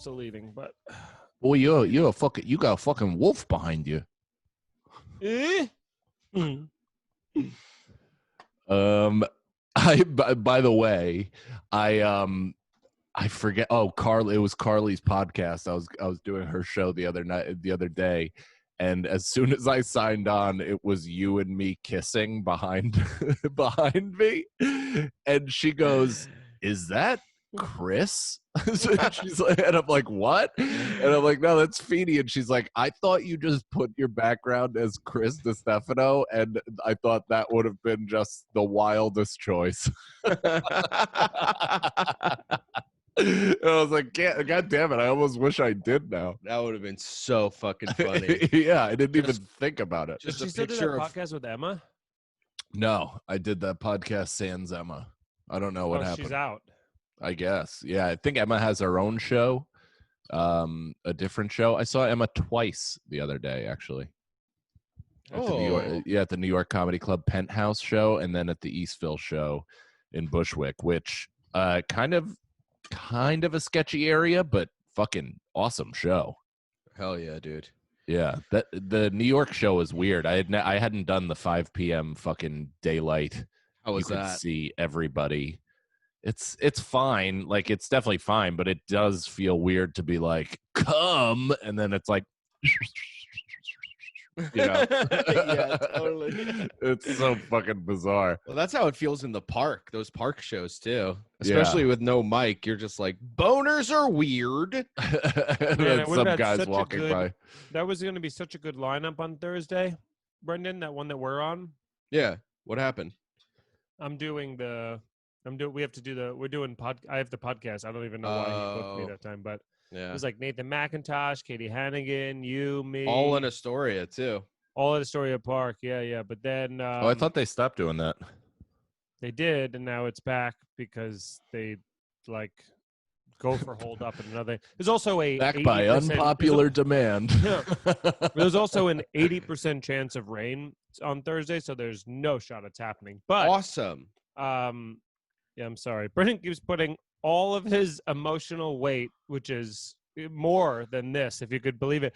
to leaving, but Boy, you got a fucking wolf behind you. By the way, I forget. Oh, Carly, it was Carly's podcast. I was doing her show the other day, and as soon as I signed on, it was you and me kissing behind me, and she goes, "Is that Chris?" She's like, and I'm like, "What?" And I'm like, "No, that's Feeny." And she's like, "I thought you just put your background as Chris DiStefano, and I thought that would have been just the wildest choice." And I was like, God damn it, I almost wish I did now. That would have been so fucking funny. Yeah, I didn't even think about it. Just a picture of podcast with Emma. No, I did that podcast sans Emma. I don't know what happened. She's out. I guess. Yeah, I think Emma has her own show, a different show. I saw Emma twice the other day, actually. At the New York Comedy Club Penthouse show, and then at the Eastville show in Bushwick, which kind of a sketchy area, but fucking awesome show. Hell yeah, dude. Yeah, that the New York show is weird. I hadn't done the 5 p.m. fucking daylight. How was you that? could see everybody. It's fine. Like, it's definitely fine, but it does feel weird to be like, come, and then it's like, you know. Yeah, totally. It's so fucking bizarre. Well, that's how it feels in the park, those park shows too. Especially with no mic, you're just like, boners are weird. And some guys walking by. That was going to be such a good lineup on Thursday, Brendan, that one that we're on. Yeah. What happened? We're doing I have the podcast. I don't even know why you booked me that time, but yeah, it was like Nathan McIntosh, Katie Hannigan, you, me. All in Astoria too. All at Astoria Park. Yeah. But then I thought they stopped doing that. They did, and now it's back because they like go for hold up and another. There's also a back by unpopular demand. Yeah. There's also an 80% chance of rain on Thursday, so there's no shot it's happening. But awesome. Yeah, I'm sorry. Brendan keeps putting all of his emotional weight, which is more than this, if you could believe it,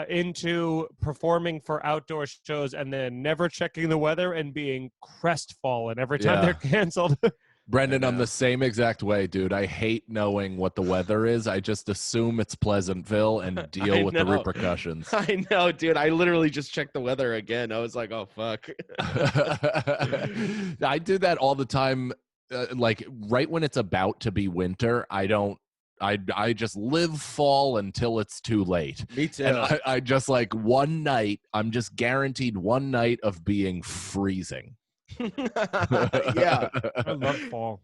into performing for outdoor shows and then never checking the weather and being crestfallen every time they're canceled. Brendan, I'm the same exact way, dude. I hate knowing what the weather is. I just assume it's Pleasantville and deal with the repercussions. I know, dude. I literally just checked the weather again. I was like, oh, fuck. I do that all the time. Like right when it's about to be winter, I just live fall until it's too late. Me too. And I just like one night, I'm just guaranteed one night of being freezing. Yeah. I love fall.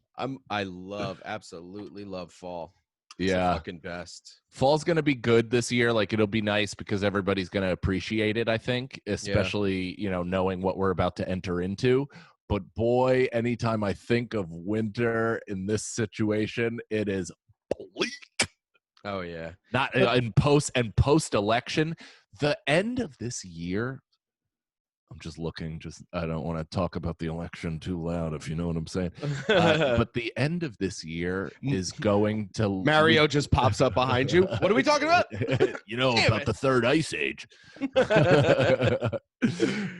Absolutely love fall. It's yeah. the fucking best. Fall's going to be good this year. Like, it'll be nice because everybody's going to appreciate it, I think, especially, knowing what we're about to enter into. But boy, anytime I think of winter in this situation, it is bleak. Oh yeah. Not in post election. The end of this year, I'm just looking, I don't want to talk about the election too loud, if you know what I'm saying. But the end of this year is going to... Mario just pops up behind you. What are we talking about? About the third ice age.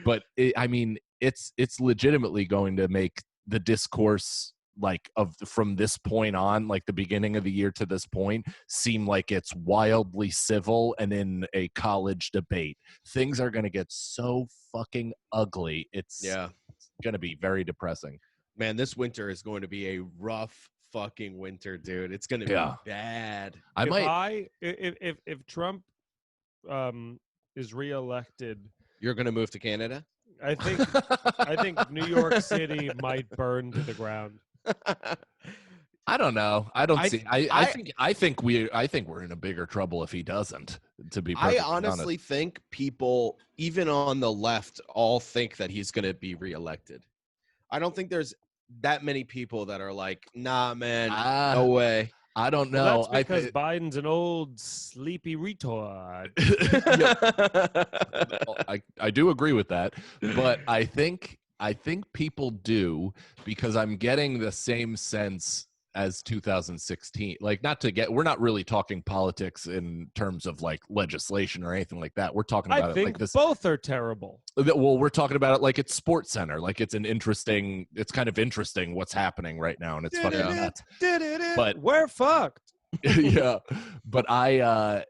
But it's legitimately going to make the discourse from this point on, like the beginning of the year to this point, seem like it's wildly civil and in a college debate. Things are going to get so fucking ugly. It's going to be very depressing. Man, this winter is going to be a rough fucking winter, dude. It's going to be bad. If Trump is reelected, you're going to move to Canada? I think New York City might burn to the ground. I don't know. I think we're in a bigger trouble if he doesn't, to be perfectly honest. I honestly think people, even on the left, all think that he's going to be reelected. I don't think there's that many people that are like, nah, man, no way. I don't know. Well, that's because Biden's an old sleepy retard. I do agree with that, but I think people do, because I'm getting the same sense as 2016. Like, we're not really talking politics in terms of like legislation or anything like that. We're talking about I it think like this. both are terrible. Well, we're talking about it like it's Sports Center. Like it's kind of interesting what's happening right now, and it's fucking nuts. But we're fucked. yeah, but I'm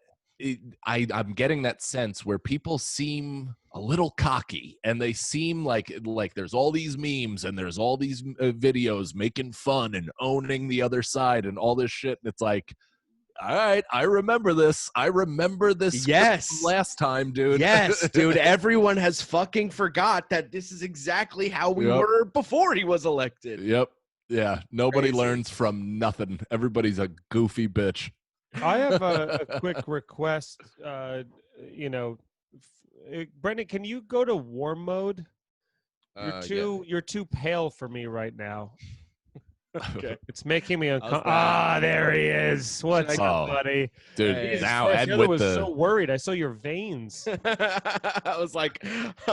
getting that sense where people seem a little cocky, and they seem like there's all these memes and there's all these videos making fun and owning the other side and all this shit, and it's like, all right, I remember this. Yes. From last time, dude. Yes, dude. Everyone has fucking forgot that this is exactly how we were before he was elected. Yep. Yeah. Nobody Crazy. learns from nothing. Everybody's a goofy bitch. I have a quick request. Brendan, can you go to war mode? You're too pale for me right now. Okay. It's making me uncomfortable. There he is. What's up, buddy? Dude, Hey. now Christ, and I with was the so worried. I saw your veins. I'm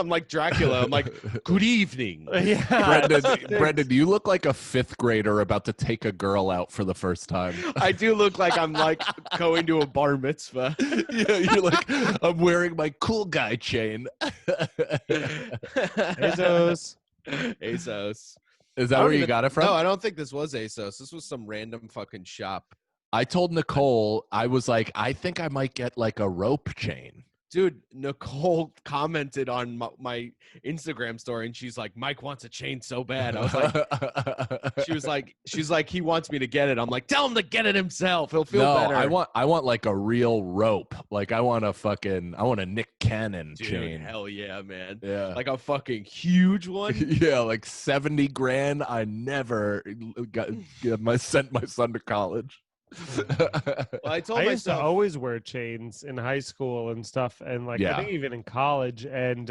like Dracula. I'm like, good evening. Yeah. Brendan, you look like a 5th grader about to take a girl out for the first time. I do look like I'm like going to a bar mitzvah. Yeah, you're like, I'm wearing my cool guy chain. Bezos. ASOS. Is that where you got it from? No, I don't think this was ASOS. This was some random fucking shop. I told Nicole, I was like, I think I might get like a rope chain. Dude, Nicole commented on my Instagram story, and she's like, Mike wants a chain so bad. I was like, she's like, he wants me to get it. I'm like, tell him to get it himself. He'll feel better. I want like a real rope. Like I want a Nick Cannon chain. Hell yeah, man. Yeah. Like a fucking huge one. Yeah, like 70 grand. I never sent my son to college. Well, I I told used to myself always wear chains in high school and stuff, and like I think even in college. And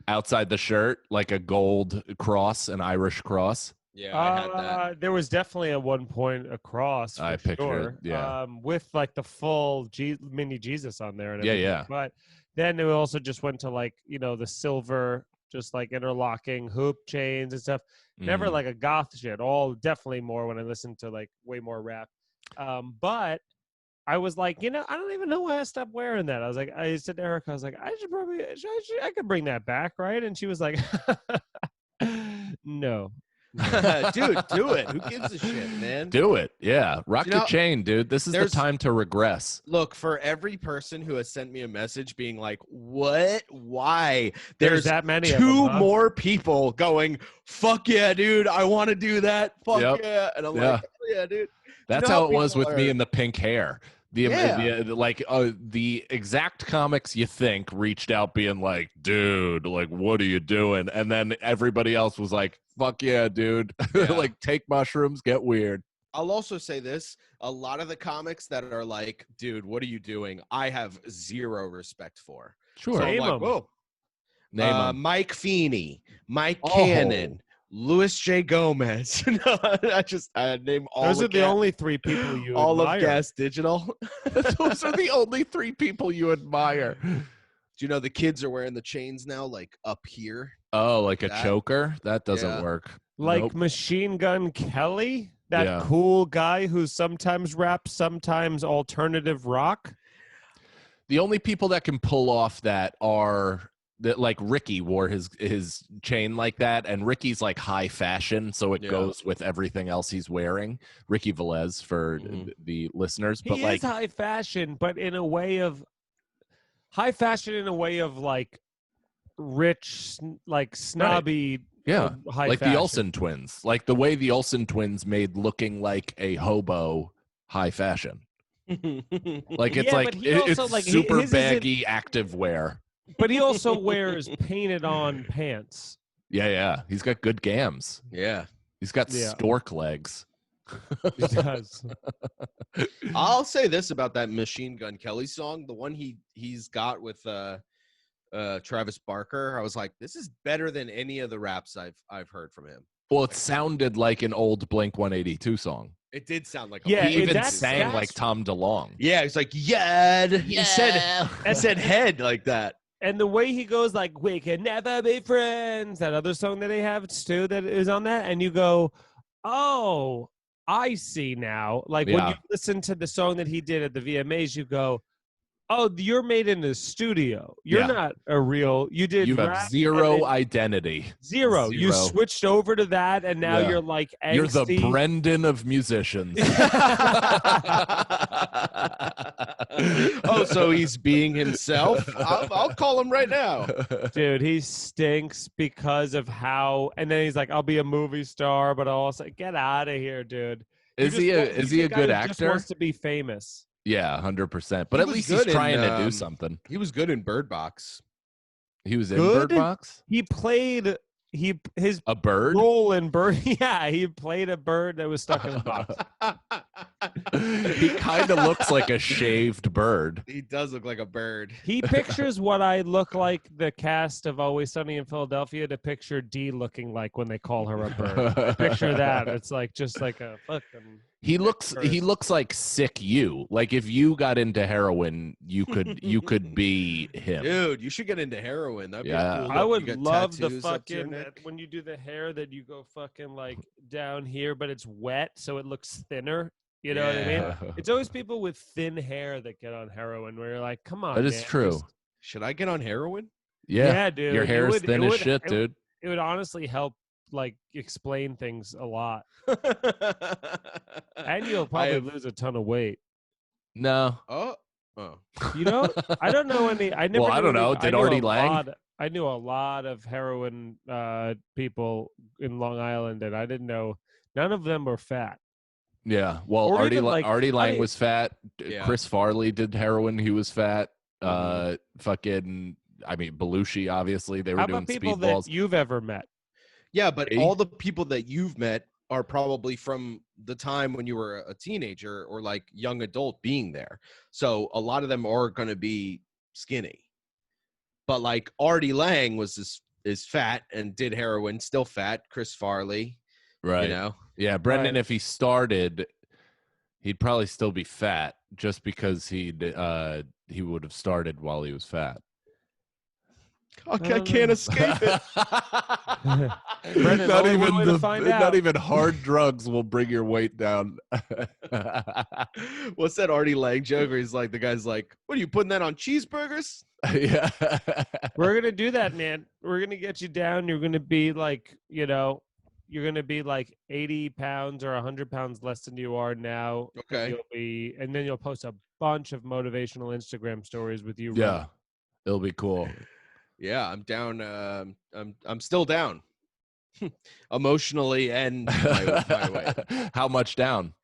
outside the shirt, like a gold cross, an Irish cross. Yeah, I had that. There was definitely at one point a cross. For I picture sure, it, yeah. with like the full mini Jesus on there. And Yeah, everything. yeah. But then it also just went to like the silver, just like interlocking hoop chains and stuff. Never like a goth shit. All definitely more when I listen to like way more rap. But I was like, I don't even know why I stopped wearing that. I said to Erica, I was like, I could bring that back, right? And she was like, no. Dude, do it. Who gives a shit, man? Do it. Yeah. Rock your chain, dude. This is the time to regress. Look, for every person who has sent me a message being like, what? Why? There's that many two of them, huh? more people going, fuck yeah, dude. I want to do that. Fuck yeah. And I'm like, oh, yeah, dude. That's how it was with me and the pink hair. The exact comics you think reached out being like, dude, like, what are you doing? And then everybody else was like, fuck yeah, dude. Yeah. Like, take mushrooms, get weird. I'll also say this. A lot of the comics that are like, dude, what are you doing? I have zero respect for. Sure. So Name I'm like, 'em. whoa. Name 'em. Mike Feeney, Mike Cannon, Louis J. Gomez. No, I name all. Those are the only three people you all admire. of Gas Digital. Those are the only 3 people you admire. Do you know the kids are wearing the chains now, like up here? Oh, like a choker? That doesn't work. Like Nope. Machine Gun Kelly, that Yeah. cool guy who sometimes raps, sometimes alternative rock. The only people that can pull off that are that, like Ricky wore his chain like that, and Ricky's like high fashion, so it goes with everything else he's wearing. Ricky Velez for the listeners, but He like is high fashion, but in a way of high fashion, in a way of like rich, like snobby. yeah, high like fashion. the Olsen twins, like the way the Olsen twins made looking like a hobo high fashion. Like it's Yeah, but he also, it's like, super his isn't- baggy active wear. But he also wears painted on pants. Yeah. He's got good gams. Yeah. He's got Yeah. stork legs. He does. I'll say this about that Machine Gun Kelly song, the one he's got with Travis Barker. I was like, this is better than any of the raps I've heard from him. Well, it sounded like an old Blink 182 song. It did sound like Yeah, He even that's- sang that's- like Tom DeLonge. Yeah, he's like, yeah. He said head like that. And the way he goes, like, we can never be friends, that other song that they have, too, that is on that, and you go, oh, I see now. Like when you listen to the song that he did at the VMAs, you go, "Oh, you're made in the studio. You're not a real. You did. You have zero identity. Zero. You switched over to that, and now you're like angsty. You're the Brendan of musicians." Oh, so he's being himself? I'll call him right now. Dude, he stinks because of how. And then he's like, "I'll be a movie star," but I'll also get out of here, dude. Is he a good actor? Just wants to be famous. Yeah, 100%. But at least he's trying to do something. He was good in Bird Box. He was in Bird Box? He played a bird role in Bird. Yeah, he played a bird that was stuck in a box. He kind of looks like a shaved bird. He does look like a bird. He pictures what I look like the cast of Always Sunny in Philadelphia to picture Dee looking like when they call her a bird. I picture that. It's like just like a fucking. He looks like sick you. Like if you got into heroin, you could be him. Dude, you should get into heroin. That'd be a cool I would love the fucking when you do the hair that you go fucking like down here, but it's wet, so it looks thinner. You know what I mean? It's always people with thin hair that get on heroin where you're like, come on. That is true. Should I get on heroin? Yeah, dude. Your hair is thin as shit, dude. It would honestly help like explain things a lot. And you'll probably lose a ton of weight. No. Oh. You know, I don't know any. I never. Well, I don't know. Did Artie Lang? I knew a lot of heroin people in Long Island, and I didn't know none of them were fat. Yeah. Well, Artie Lang was fat. Yeah. Chris Farley did heroin. He was fat. Fucking. I mean, Belushi. Obviously, they were doing people speedballs. That you've ever met? Yeah, but all the people that you've met are probably from the time when you were a teenager or like young adult being there. So a lot of them are going to be skinny. But like Artie Lang is fat and did heroin, still fat. Chris Farley, right? You know, yeah. Brendan, if he started, he'd probably still be fat, just because he would have started while he was fat. I can't escape it. Brendan, not even hard drugs will bring your weight down. What's that Artie Lang joke where he's like, the guy's like, what are you putting that on cheeseburgers? Yeah. We're going to do that, man. We're going to get you down. You're going to be like, you're going to be like 80 pounds or 100 pounds less than you are now. Okay. And then you'll post a bunch of motivational Instagram stories with you. Yeah. It'll be cool. Yeah, I'm down. I'm still down. Emotionally and my way. How much down?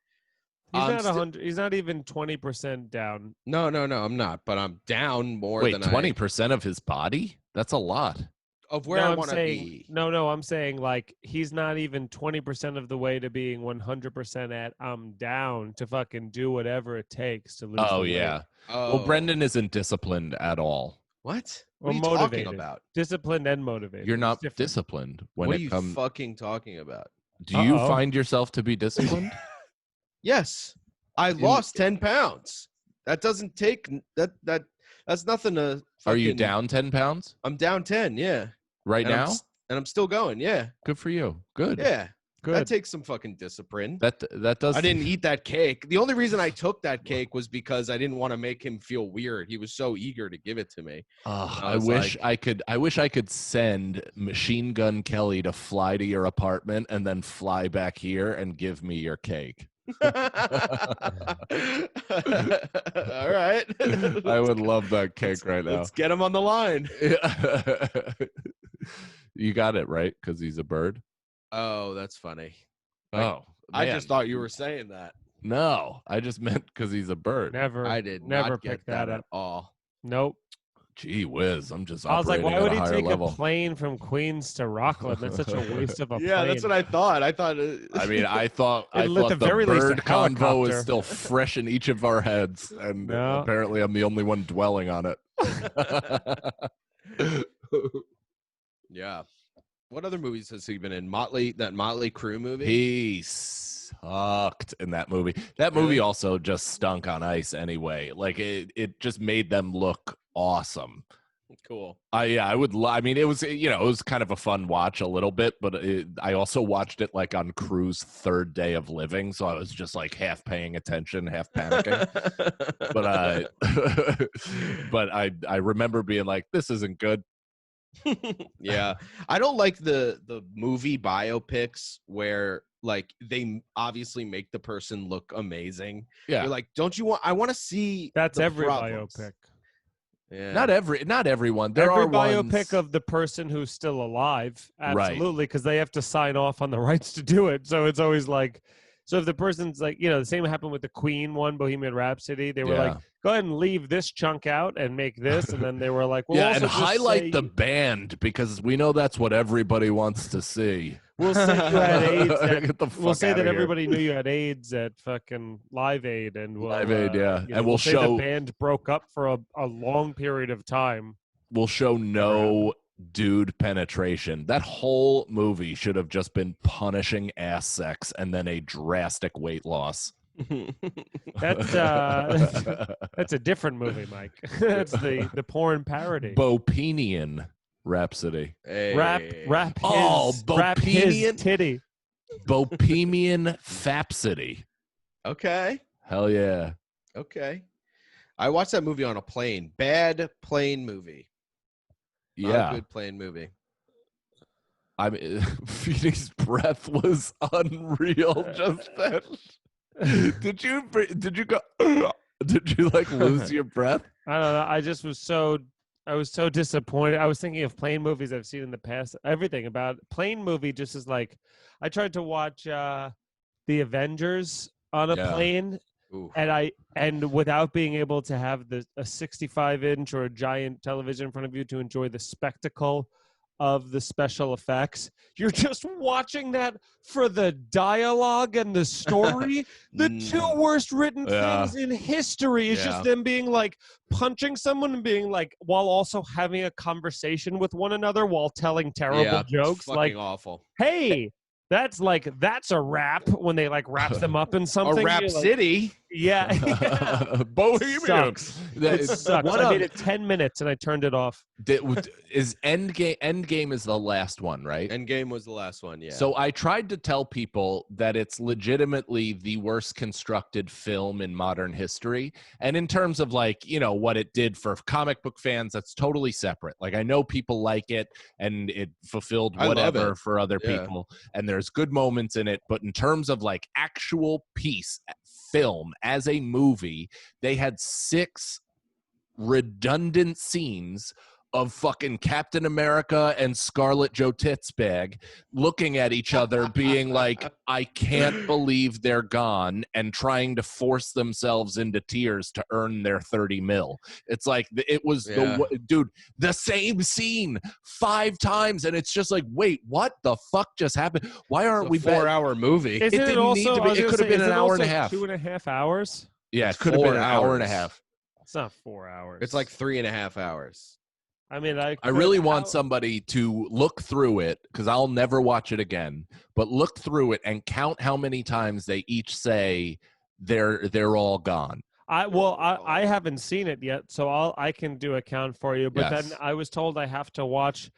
He's not 100. He's not even 20% down. No, I'm not. But I'm down more. Wait, than 20% of his body? That's a lot. Of where I want to be. No, I'm saying like he's not even 20% of the way to being 100% at. I'm down to fucking do whatever it takes to lose. Oh yeah. Oh. Well, Brendan isn't disciplined at all. What? What are you motivated. talking about? Disciplined and motivated. You're not disciplined when what are it you comes. fucking talking about? Do you find yourself to be disciplined? Yes, I lost 10 pounds. That doesn't take that. That's nothing to. Are you down 10 pounds? I'm down 10. Yeah. Right now? I'm still going. Yeah. Good for you. Good. Yeah. Good. That takes some fucking discipline. That does. I didn't eat that cake. The only reason I took that cake was because I didn't want to make him feel weird. He was so eager to give it to me. I wish I could send Machine Gun Kelly to fly to your apartment and then fly back here and give me your cake. All right. I would love that cake right now. Let's get him on the line. You got it right, because he's a bird. Oh, that's funny. I just thought you were saying that. No, I just meant because he's a bird. I did never not pick get that at up. all. Nope. Gee whiz, I'm just I was like, operating why would at he a higher take level. a plane from Queens to Rockland? That's such a waste of a plane. Yeah, that's what I thought. I thought. I mean, I thought at the very least bird a convo helicopter. is still fresh in each of our heads, and apparently I'm the only one dwelling on it. Yeah. What other movies has he been in? That Motley Crue movie? He sucked in that movie. That movie also just stunk on ice anyway. Like it just made them look awesome. Cool. I would. I mean, it was it was kind of a fun watch a little bit, but I also watched it like on Crew's third day of living, so I was just like half paying attention, half panicking. But but I remember being like, this isn't good. Yeah, I don't like the movie biopics where like they obviously make the person look amazing. Yeah, You're like, don't you want? I want to see. That's the every problems. biopic. Yeah. not everyone. There Every are biopic ones, of the person who's still alive, Right. absolutely, because they have to sign off on the rights to do it. So it's always like, so if the person's like, the same happened with the Queen one, Bohemian Rhapsody. They were like, go ahead and leave this chunk out and make this, and then they were like, well, yeah, also and just highlight say, the band because we know that's what everybody wants to see. We'll say you had AIDS. Get the We'll fuck say outta that here. everybody knew you had AIDS at fucking Live Aid, and we'll, Live Aid, yeah. And we'll we'll say show- the band broke up for a long period of time. Will show no dude penetration. That whole movie should have just been punishing ass sex and then a drastic weight loss. That's that's a different movie, Mike. That's the porn parody. Bohemian Rhapsody. Hey. Rap Oh, his rap his Bohemian? titty. Bohemian Fapsody. Okay. Hell yeah. Okay. I watched that movie on a plane. Bad plane movie. Not Yeah. a good plane movie. I mean, Phoenix's breath was unreal just then. Did you go? Did you like lose your breath? I don't know. I was so disappointed. I was thinking of plane movies I've seen in the past. Everything about plane movie just is like, I tried to watch The Avengers on a Yeah. plane, Ooh. and without being able to have a 65-inch or a giant television in front of you to enjoy the spectacle of the special effects. You're just watching that for the dialogue and the story. The two worst written Yeah. things in history is just them being like punching someone and being like, while also having a conversation with one another while telling terrible jokes. Fucking Like, awful. hey, that's a rap when they like wrap them up in something. A rap You're like, city. yeah. Bohemian. Sucks. It sucks. I made it 10 minutes and I turned it off. Is Endgame is the last one, right? Endgame was the last one, yeah. So I tried to tell people that it's legitimately the worst constructed film in modern history. And in terms of like, what it did for comic book fans, that's totally separate. Like I know people like it and it fulfilled I love whatever it. for other Yeah. people. And there's good moments in it. But in terms of like actual film as a movie, they had 6 redundant scenes of fucking Captain America and Scarlett Joe Titsbag looking at each other being like, I can't believe they're gone, and trying to force themselves into tears to earn their 30 mil. It's like it was the same scene 5 times, and it's just like, wait, what the fuck just happened? Why aren't we 4-hour movie? Isn't didn't it also, need to be- I was it gonna could have say, been is an it hour and a also half. 2.5 hours? Yeah, it could have been an 4 hour and a hours. half. It's not 4 hours. It's like 3.5 hours. I mean, I really want somebody to look through it, because I'll never watch it again, but look through it and count how many times they each say they're all gone. I haven't seen it yet, so I can do a count for you. But Yes. then I was told I have to watch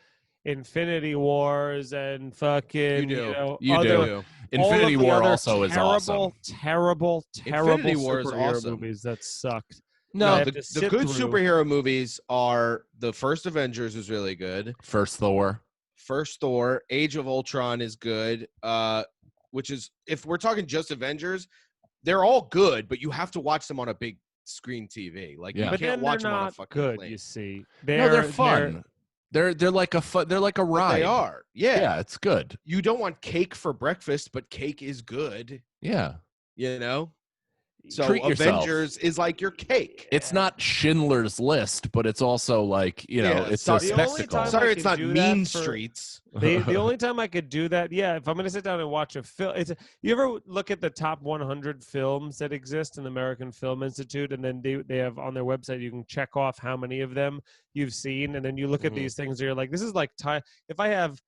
Infinity Wars and fucking You do. You do. Infinity War also is awesome. Terrible Infinity War is superhero awesome. movies that sucked. No, I have the to sit good through. superhero movies are the first Avengers is really good. First Thor. First Thor, Age of Ultron is good. Which is, if we're talking just Avengers, they're all good, but you have to watch them on a big screen TV. Like Yeah. you But can't then watch they're them on a not fucking good. plane. You see, No, they're fun. They're like a But ride. they are. Yeah. Yeah, it's good. You don't want cake for breakfast, but cake is good. Yeah. You know? So Treat yourself. Avengers is like your cake. It's not Schindler's List, but it's also like, Yeah, it's so a the only spectacle. time Sorry, I it's can not do that Mean for- Streets. The only time I could do that, if I'm going to sit down and watch a film, you ever look at the top 100 films that exist in the American Film Institute, and then they have on their website, you can check off how many of them you've seen, and then you look at Mhm. these things, and you're like, this is like time. If I have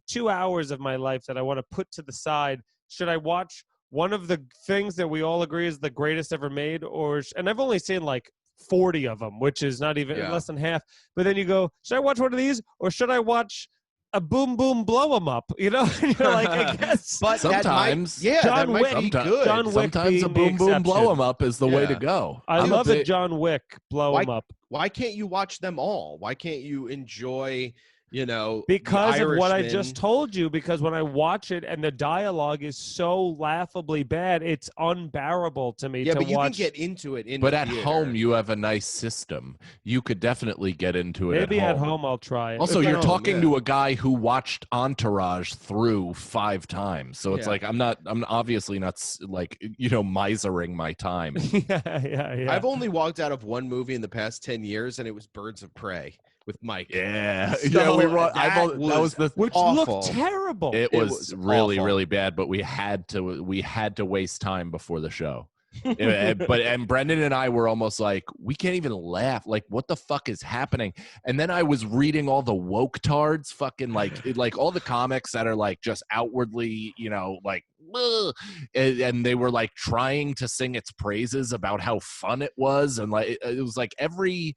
2 hours of my life that I want to put to the side, should I watch one of the things that we all agree is the greatest ever made, and I've only seen like 40 of them, which is not even less than half. But then you go, should I watch one of these or should I watch a boom boom blow 'em up? You know, and you're like, I guess. But sometimes, John Wick, be good. John Wick sometimes a boom boom blow 'em up is the way to go. I love a John Wick blow 'em up. Why can't you watch them all? Why can't you enjoy, because of what I just told you? Because when I watch it and the dialogue is so laughably bad, it's unbearable to me. Yeah, but you can get into it. But at home, you have a nice system. You could definitely get into it. Maybe at home I'll try it. Also, you're talking to a guy who watched Entourage through 5 times, so it's like I'm obviously not like misering my time. yeah. I've only walked out of one movie in the past 10 years, and it was Birds of Prey with Mike. Yeah, So we were. That was which awful. looked terrible. It was really, awful. really bad, but we had to waste time before the show. and Brendan and I were almost like, we can't even laugh. Like, what the fuck is happening? And then I was reading all the woke tards, fucking like all the comics that are like just outwardly, like, and they were like trying to sing its praises about how fun it was, and like it was like every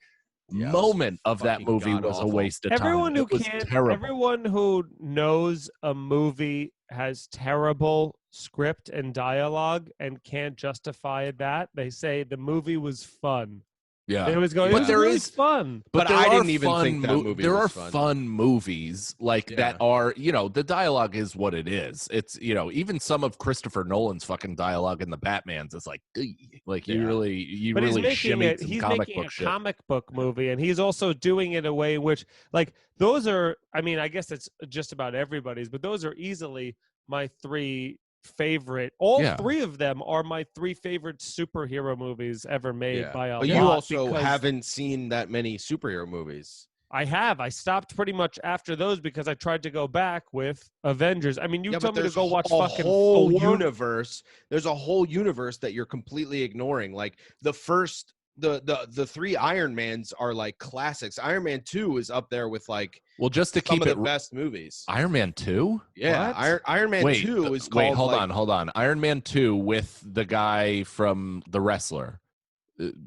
moment of that movie was a waste of time. Everyone who knows a movie has terrible script and dialogue and can't justify that, they say the movie was fun. Yeah, it was going. But there is fun. But I didn't even think that movie. There was are fun movies like that are the dialogue is what it is. It's even some of Christopher Nolan's fucking dialogue in the Batman's is like you really shimmied some comic book shit. He's making a comic book movie, and he's also doing it in a way in which like those are. I mean, I guess it's just about everybody's, but those are easily my 3 favorite. All 3 of them are my 3 favorite superhero movies ever made by a But you also haven't seen that many superhero movies. I have. I stopped pretty much after those because I tried to go back with Avengers. I mean, you told me to go watch fucking whole universe. There's a whole universe that you're completely ignoring. Like the 3 Iron Mans are like classics. Iron Man 2 is up there with like just to keep some of the best movies. Iron Man 2? Yeah, Iron Man 2 is called. Wait, hold on. Iron Man 2 with the guy from The Wrestler.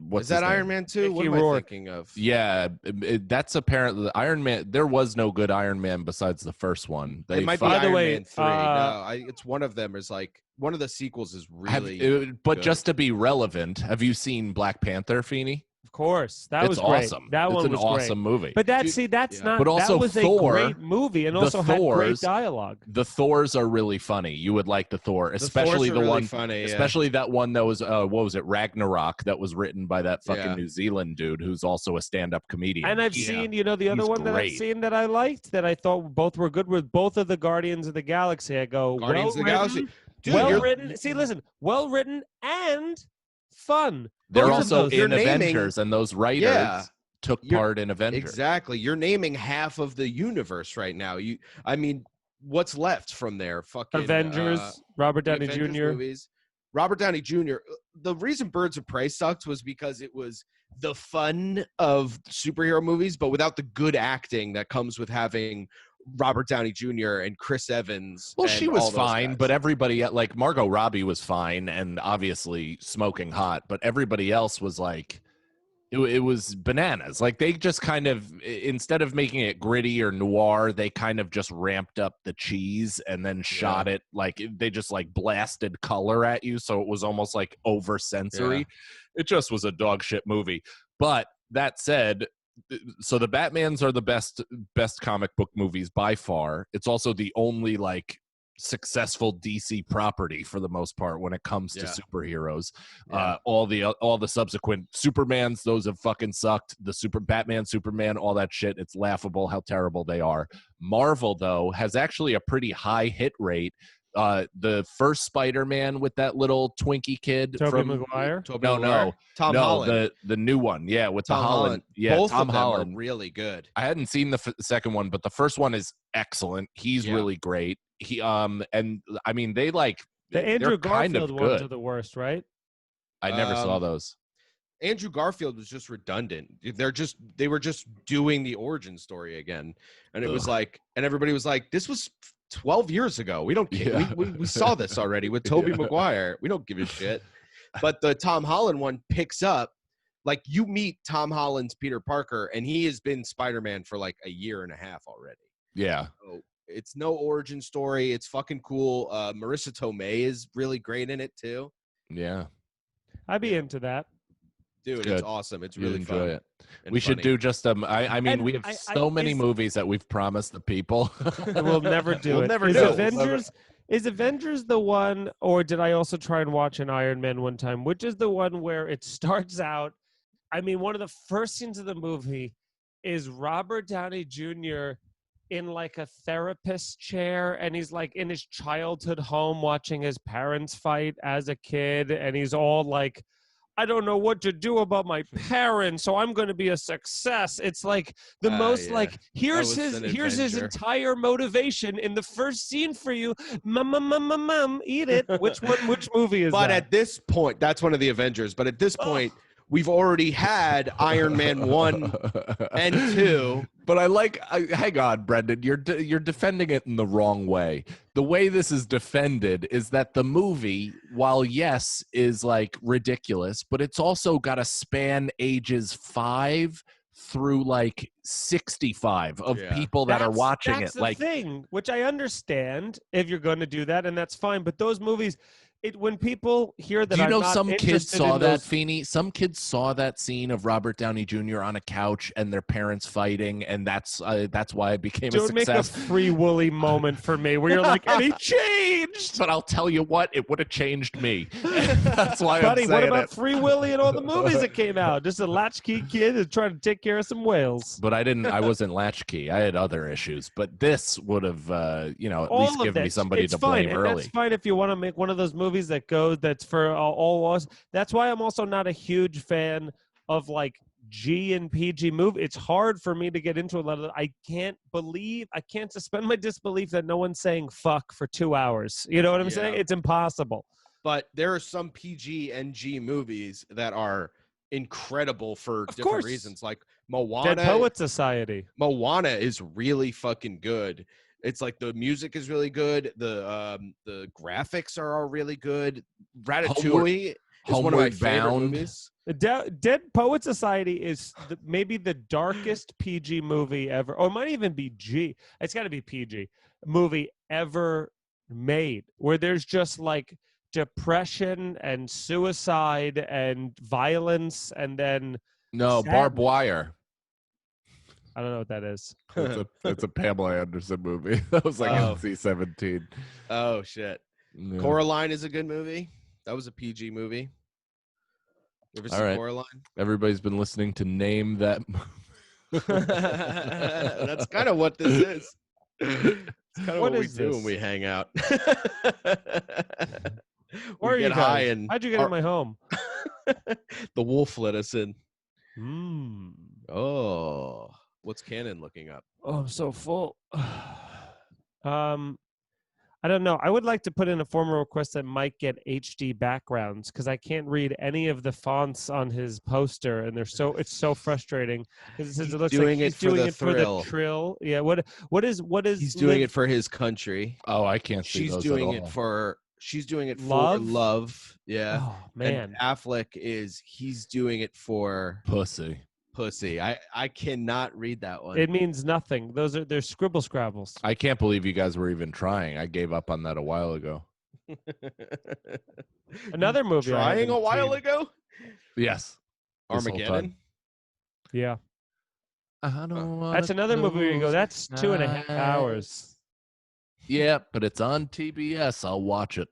What's is that name? Iron Man 2? What am I thinking of? Yeah, that's apparently the Iron Man. There was no good Iron Man besides the first one. It might be Iron Man 3. No, it's one of them. Is like one of the sequels is really. But good. just to be relevant, have you seen Black Panther, Feeney? Of course, that was great. Awesome. That one was an awesome movie. But that's not. But also that was Thor, a great movie, and also had great dialogue. The Thors are really funny. You would like the Thor, especially the one, funny, especially that one that was what was it, Ragnarok, that was written by that fucking New Zealand dude who's also a stand-up comedian. And I've seen, the other one that I've seen that I liked, that I thought both were good, with both of the Guardians of the Galaxy. I go, Guardians of the Galaxy, well written. See, listen, well written and fun. They're also in Avengers, and those writers took part in Avengers. Exactly. You're naming half of the universe right now. I mean, what's left from there? Fucking Avengers, Robert Downey Avengers Jr. movies. Robert Downey Jr. The reason Birds of Prey sucked was because it was the fun of superhero movies, but without the good acting that comes with having Robert Downey Jr. and Chris Evans. Well, she was fine, but everybody like Margot Robbie was fine and obviously smoking hot, but everybody else was like, it was bananas. Like they just kind of, instead of making it gritty or noir, they kind of just ramped up the cheese and then shot it. Like they just like blasted color at you. So it was almost like over sensory. Yeah. It just was a dog shit movie. But that said, so the Batmans are the best comic book movies by far. It's also the only like successful DC property for the most part when it comes to superheroes. All the subsequent Supermans, those have fucking sucked. The Batman, Superman, all that shit, it's laughable how terrible they are. Marvel though has actually a pretty high hit rate. The first Spider-Man with that little Twinkie kid Tobey Maguire. Tom Holland. The new one, with Tom the Holland. Yeah, both Tom of them Holland are really good. I hadn't seen the second one, but the first one is excellent. He's really great. He and I mean they like the Andrew Garfield kind of ones are the worst, right? I never saw those. Andrew Garfield was just redundant. They were just doing the origin story again, and it was like, and everybody was like, this was 12 years ago. We don't care. We saw this already with Tobey Maguire. We don't give a shit. But the Tom Holland one picks up like you meet Tom Holland's Peter Parker, and he has been Spider-Man for like a year and a half already. Yeah. So it's no origin story. It's fucking cool. Marissa Tomei is really great in it too. Yeah. I'd be into that. Dude, Good. it's awesome. It's You'd really enjoy fun. it. And We should funny. do just I mean, And we have so many is- movies that we've promised the people. We'll never do We'll it. never Is do it. Avengers? Is Avengers the one, or did I also try and watch an Iron Man one time? Which is the one where it starts out? I mean, one of the first scenes of the movie is Robert Downey Jr. in like a therapist chair, and he's like in his childhood home watching his parents fight as a kid, and he's all like, I don't know what to do about my parents, so I'm going to be a success. It's like the most yeah. like here's was an his adventure. entire motivation in the first scene for you. Mum, eat it. Which movie is But that? at this point, that's one of the Avengers. But at this point, we've already had Iron Man 1 and 2. But hang on, Brendan, you're defending it in the wrong way. The way this is defended is that the movie, while yes, is like ridiculous, but it's also got to span ages 5 through like 65 of Yeah. people that are watching that's it. the Like, thing, which I understand if you're going to do that, and that's fine. But those movies, when people hear that, do you I'm know not some kids interested saw in that, those, Feeney? Some kids saw that scene of Robert Downey Jr. on a couch and their parents fighting, and that's why it became a don't make a success. Free Willy moment for me where you're like, and he changed. But I'll tell you what, it would have changed me. That's why Buddy, I'm what saying about it. Free Willy and all the movies that came out? Just a latchkey kid who's trying to take care of some whales. But I wasn't latchkey. I had other issues. But this would have, at All least of given me this, somebody it's to fine, blame and early. that's fine if you want to make one of those movies that's for all us. That's why I'm also not a huge fan of like G and PG movie. It's hard for me to get into a lot of. I can't suspend my disbelief that no one's saying fuck for 2 hours. You know what I'm saying? Yeah. It's impossible. But there are some PG and G movies that are incredible for Of different course. reasons. Like Dead Moana. Poet Society. Moana is really fucking good. It's like the music is really good. The graphics are all really good. Ratatouille is one of my Homeward favorite Bound. movies. Dead Poet Society is maybe the darkest PG movie ever, or it might even be G. It's got to be PG movie ever made, where there's just like depression and suicide and violence, and then No, sad- Barbed Wire. I don't know what that is. It's a Pamela Anderson movie. That was like Oh. NC-17. Oh shit. Yeah. Coraline is a good movie. That was a PG movie. You ever All seen right. Coraline? Everybody's been listening to Name That. That's kind of what this is. It's kind of What what we is do when this? we hang out. Where are we you get high guys? and How'd you get in my home? the wolf let us in. Mm. Oh, what's Canon looking up? Oh, I'm so full. I don't know. I would like to put in a formal request that Mike get HD backgrounds because I can't read any of the fonts on his poster, and it's so frustrating because it looks doing like it he's for doing the it for thrill. the trill. Yeah. What is? He's doing it for his country. Oh, I can't see She's those doing at it all. for. She's doing it Love? for love. Yeah. Oh man. And Affleck he's doing it for Pussy. pussy. I cannot read that one. It means nothing. They're scribble scrabbles. I can't believe you guys were even trying. I gave up on that a while ago. Another movie I Trying a haven't while seen. ago. Yes. This whole Armageddon. time. Yeah. I don't wanna That's another movie where you go, close that's 2.5 my hours. eyes. Yeah, but it's on TBS. I'll watch it.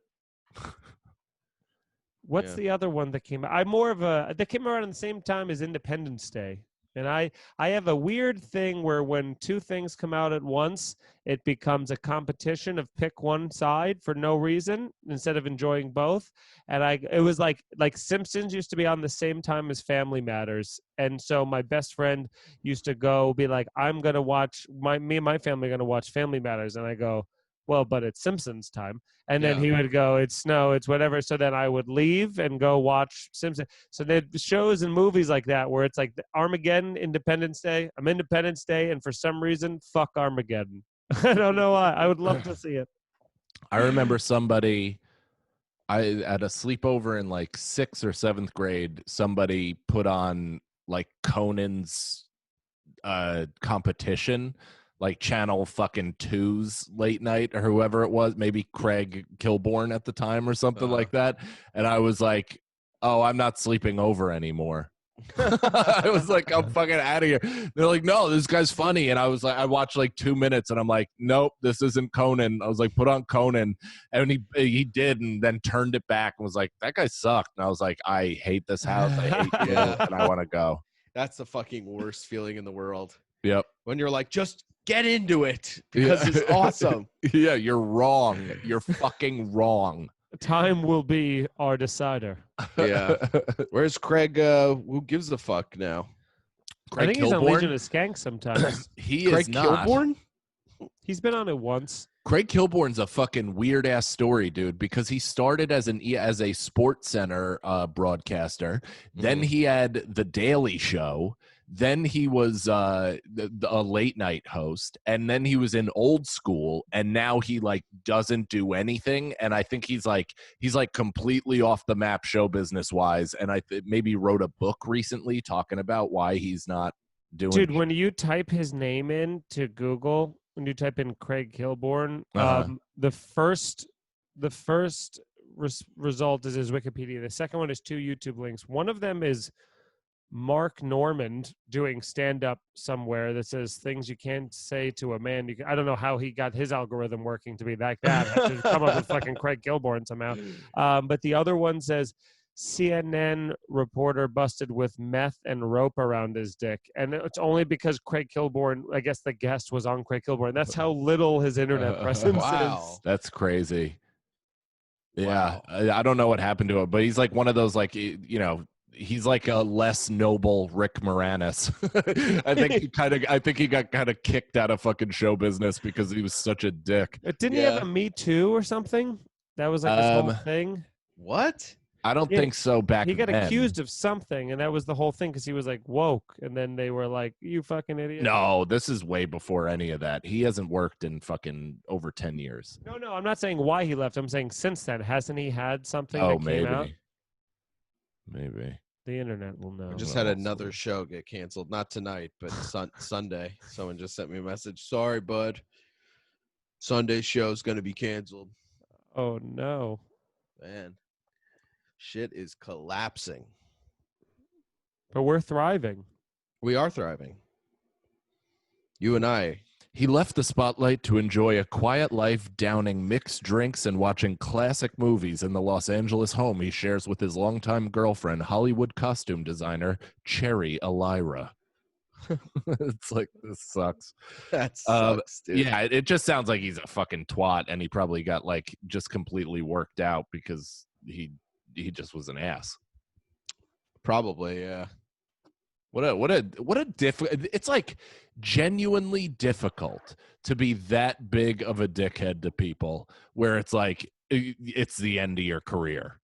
What's Yeah. the other one that came out? I'm more of that came around at the same time as Independence Day. And I have a weird thing where when two things come out at once, it becomes a competition of pick one side for no reason instead of enjoying both. And it was like Simpsons used to be on the same time as Family Matters. And so my best friend used to be like, I'm going to watch me and my family are going to watch Family Matters. And I go, well, but it's Simpsons time. And then Yeah. he would go, it's whatever. So then I would leave and go watch Simpsons. So there's shows and movies like that where it's like Armageddon, Independence Day. I'm Independence Day. And for some reason, fuck Armageddon. I don't know why. I would love to see it. I remember somebody at a sleepover in like 6th or 7th grade, somebody put on like Conan's competition, like Channel fucking 2's late night or whoever it was, maybe Craig Kilborn at the time or something like that. And I was like, oh, I'm not sleeping over anymore. I was like, I'm fucking out of here. They're like, no, this guy's funny. And I was like, I watched like 2 minutes and I'm like, nope, this isn't Conan. I was like, put on Conan. And he did, and then turned it back and was like, that guy sucked. And I was like, I hate this house. I hate you. And I want to go. That's the fucking worst feeling in the world. Yep. When you're like, just get into it because it's awesome. Yeah, you're wrong. You're fucking wrong. Time will be our decider. Yeah. Where's Craig? Who gives a fuck now? I think he's on Legion of Skanks sometimes. He Craig is not. Kilborn? He's been on it once. Craig Kilborn's a fucking weird ass story, dude, because he started as a Sports Center broadcaster. Then he had the Daily Show. Then he was a late night host, and then he was in Old School, and now he like doesn't do anything. And I think he's like completely off the map show business wise. And I maybe wrote a book recently talking about why he's not doing. Dude, when you type his name in to Google, when you type in Craig Kilborn, the first result is his Wikipedia. The second one is 2 YouTube links. One of them is Mark Normand doing stand-up somewhere that says things you can't say to a man. I don't know how he got his algorithm working to be like that. I have to come up with fucking Craig Kilborn somehow. But the other one says CNN reporter busted with meth and rope around his dick. And it's only because Craig Kilborn, I guess the guest was on Craig Kilborn. That's how little his internet presence is. That's crazy. Wow. Yeah. I don't know what happened to him, but he's like one of those, like, you know, he's like a less noble Rick Moranis. I think he got kind of kicked out of fucking show business because he was such a dick. Didn't he have a Me Too or something? That was like this whole thing. What? I don't think so. He got accused of something, and that was the whole thing because he was like woke, and then they were like, "You fucking idiot." No, this is way before any of that. He hasn't worked in fucking over 10 years. No, I'm not saying why he left. I'm saying since then, hasn't he had something Oh, that maybe. came out? Maybe. The internet will know. I just had another show get canceled. Not tonight, but Sunday. Someone just sent me a message. Sorry, bud. Sunday's show's going to be canceled. Oh, no. Man, shit is collapsing. But we're thriving. We are thriving. You and I. He left the spotlight to enjoy a quiet life, downing mixed drinks and watching classic movies in the Los Angeles home he shares with his longtime girlfriend, Hollywood costume designer Cherry Elira. It's like, this sucks. That sucks, dude. Yeah, it just sounds like he's a fucking twat, and he probably got like just completely worked out because he just was an ass. Probably, yeah. What a it's like genuinely difficult to be that big of a dickhead to people where it's like it's the end of your career.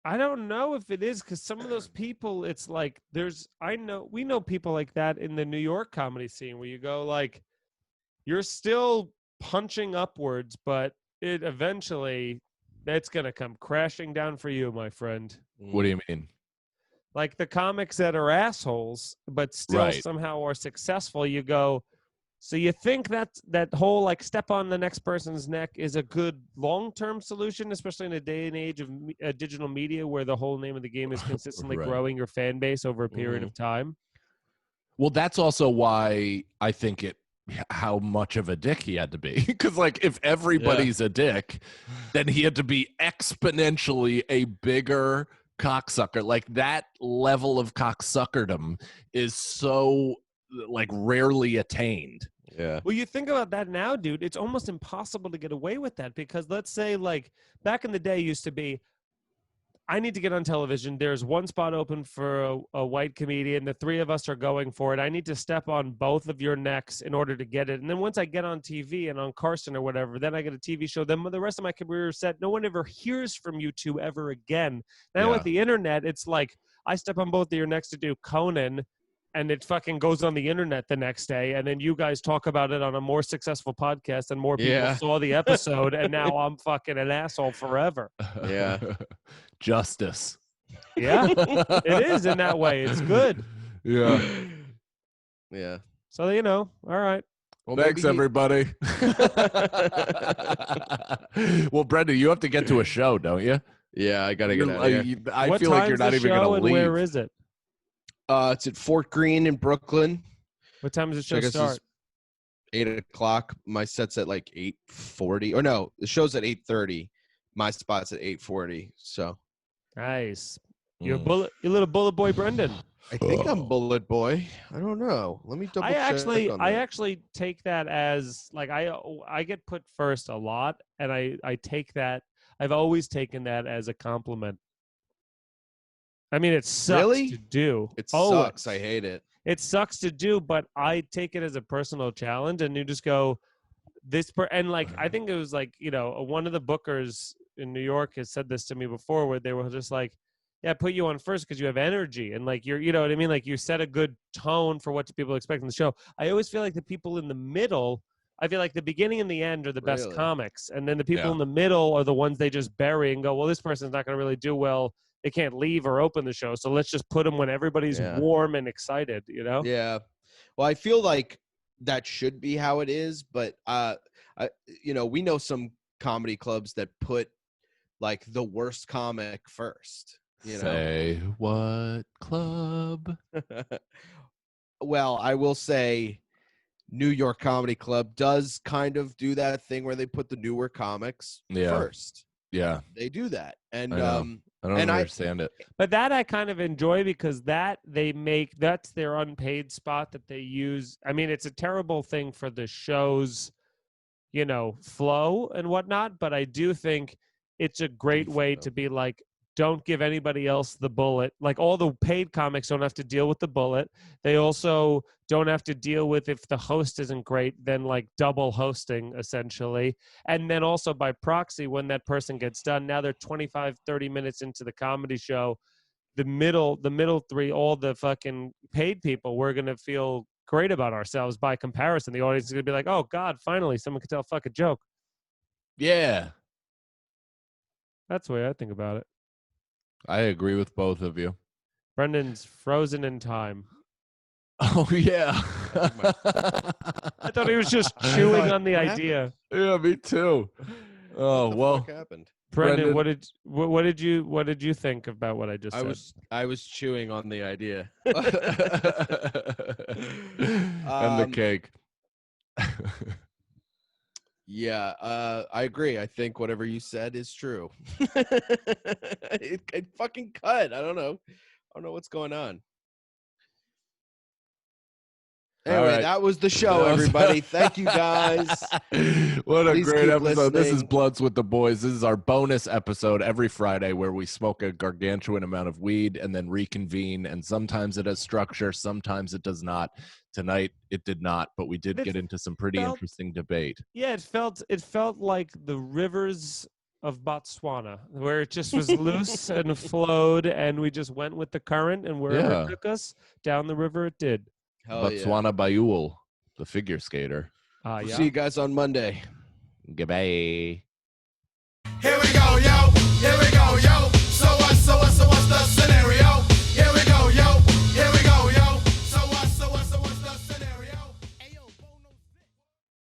I don't know if it is, because some of those people, it's like we know people like that in the New York comedy scene where you go like, you're still punching upwards, but it eventually that's gonna come crashing down for you, my friend. What do you mean? Like the comics that are assholes, but still somehow are successful. You go, so you think that whole like step on the next person's neck is a good long-term solution, especially in a day and age of digital media where the whole name of the game is consistently growing your fan base over a period of time. Well, that's also why I think how much of a dick he had to be. Because like if everybody's a dick, then he had to be exponentially a bigger cocksucker. Like that level of cocksuckerdom is so like rarely attained. Yeah. Well, you think about that now, dude, it's almost impossible to get away with that, because let's say like back in the day used to be, I need to get on television. There's one spot open for a white comedian. The three of us are going for it. I need to step on both of your necks in order to get it. And then once I get on TV and on Carson or whatever, then I get a TV show. Then the rest of my career is set. No one ever hears from you two ever again. Now with the internet, it's like I step on both of your necks to do Conan, and it fucking goes on the internet the next day, and then you guys talk about it on a more successful podcast, and more people saw the episode, and now I'm fucking an asshole forever. Yeah. Justice. Yeah, it is in that way. It's good. Yeah. Yeah. So, you know, all right. Well, Thanks, everybody. Well, Brendan, you have to get to a show, don't you? Yeah, I gotta get out of here. I What feel like you're time's not the even show going to and leave. Where is it? It's at Fort Greene in Brooklyn. What time does the So I show guess start? it's 8:00. My set's at like 8:40. Or no, the show's at 8:30. My spot's at 8:40. So Nice. You're Mm. you little bullet boy, Brendan. I think I'm Bullet Boy. I don't know. Let me double I check on that. actually take that as like I get put first a lot, and I take that. I've always taken that as a compliment. I mean, it sucks Really? to do. It Oh, sucks. I hate it. It sucks to do, but I take it as a personal challenge, and you just go and like I think it was like, you know, one of the bookers in New York has said this to me before, where they were just like, yeah, I put you on first because you have energy, and like you know what I mean, like you set a good tone for what people expect in the show. I always feel like the people in the middle, I feel like the beginning and the end are the best Really? comics, and then the people Yeah. in the middle are the ones they just bury and go, well, this person's not going to really do well. They can't leave or open the show, so let's just put them when everybody's Yeah. warm and excited, you know? Yeah. Well, I feel like that should be how it is, but you know, we know some comedy clubs that put like the worst comic first. You know. Say what club? Well, I will say New York Comedy Club does kind of do that thing where they put the newer comics first. Yeah. They do that. And I know. I don't and understand it. But that I kind of enjoy because that's their unpaid spot that they use. I mean, it's a terrible thing for the show's, you know, flow and whatnot, but I do think it's a great way to be like, don't give anybody else the bullet. Like all the paid comics don't have to deal with the bullet. They also don't have to deal with if the host isn't great, then like double hosting essentially. And then also by proxy, when that person gets done, now they're 25, 30 minutes into the comedy show. The middle three, all the fucking paid people, we're going to feel great about ourselves by comparison. The audience is going to be like, oh God, finally someone can tell a fucking joke. Yeah. That's the way I think about it. I agree with both of you. Brendan's frozen in time. Oh, yeah. I thought he was just chewing on the What idea. Yeah, me too. Oh, what the well. fuck happened? Brendan, Brendan. what did you think about what I just said? I was chewing on the idea. And the cake. Yeah, I agree. I think whatever you said is true. it fucking cut. I don't know what's going on. Anyway, right. that was the show, everybody. Thank you, guys. What a Please great keep episode. This is listening. Blunts with the Boys. This is our bonus episode every Friday where we smoke a gargantuan amount of weed and then reconvene. And sometimes it has structure, sometimes it does not. Tonight it did not, but we did get into some pretty interesting debate. Yeah, it felt like the rivers of Botswana, where it just was loose and flowed, and we just went with the current, and wherever it took us down the river, it did. Hell yeah. Botswana Bayul, the figure skater. See you guys on Monday. Goodbye. Here we go.